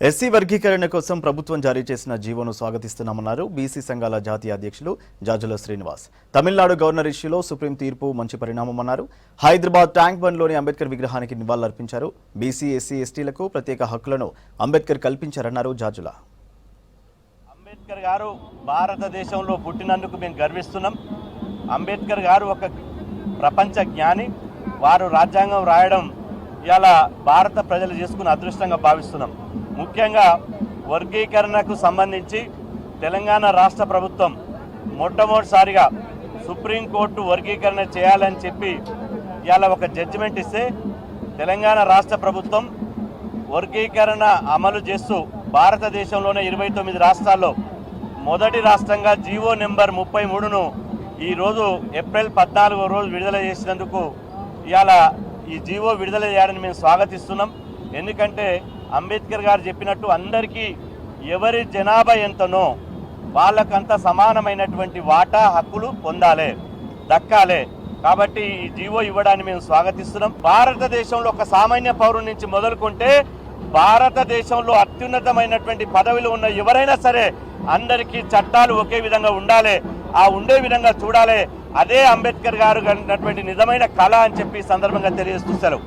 SC వర్గీకరణ కోసం ప్రభుత్వం జారీ చేసిన జీవోను స్వాగతిస్తున్నామన్నారు బీసీ సంఘాల జాతీయ అధ్యక్షులు జాజుల శ్రీనివాస్. తమిళనాడు గవర్నర్ ఇష్యూలో సుప్రీం తీర్పు మంచి పరిణామమన్నారు. హైదరాబాద్ ట్యాంక్ బండ్లోని అంబేద్కర్ విగ్రహానికి నివాళులర్పించారు. బీసీ, ఎస్సీ, ఎస్టీలకు ప్రత్యేక హక్కులను అంబేద్కర్ కల్పించారన్నారు జాజుల. అంబేద్కర్ గారు భారతదేశంలో పుట్టినందుకు మేము గర్విస్తున్నాం. అంబేద్కర్ గారు ఒక ప్రపంచ జ్ఞాని. వారు రాజ్యాంగం రాయడం ఇలా భారత ప్రజలు చేసుకున్న అదృష్టంగా భావిస్తున్నాం. ముఖ్యంగా వర్గీకరణకు సంబంధించి తెలంగాణ రాష్ట్ర ప్రభుత్వం మొట్టమొదటిసారిగా సుప్రీంకోర్టు వర్గీకరణ చేయాలని చెప్పి ఇలా ఒక జడ్జిమెంట్ ఇస్తే తెలంగాణ రాష్ట్ర ప్రభుత్వం వర్గీకరణ అమలు చేస్తూ భారతదేశంలోనే 29 రాష్ట్రాల్లో మొదటి రాష్ట్రంగా జీవో నెంబర్ 33ను ఈరోజు ఏప్రిల్ 14వ రోజు విడుదల చేసినందుకు ఇలా ఈ జీవో విడుదల చేయాలని మేము స్వాగతిస్తున్నాం. ఎందుకంటే అంబేద్కర్ గారు చెప్పినట్టు అందరికీ ఎవరి జనాభా ఎంతనో వాళ్ళకంత సమానమైనటువంటి వాటా హక్కులు పొందాలి, దక్కాలి. కాబట్టి ఈ జీవో ఇవ్వడాన్ని మేము స్వాగతిస్తున్నాం. భారతదేశంలో ఒక సామాన్య పౌరుడి నుంచి మొదలుకుంటే భారతదేశంలో అత్యున్నతమైనటువంటి పదవిలో ఉన్న ఎవరైనా సరే అందరికీ చట్టాలు ఒకే విధంగా ఉండాలి, ఆ ఉండే విధంగా చూడాలి. అదే అంబేద్కర్ గారు అన్నటువంటి నిజమైన కళ అని చెప్పి సందర్భంగా తెలియజేస్తూ సెలవు.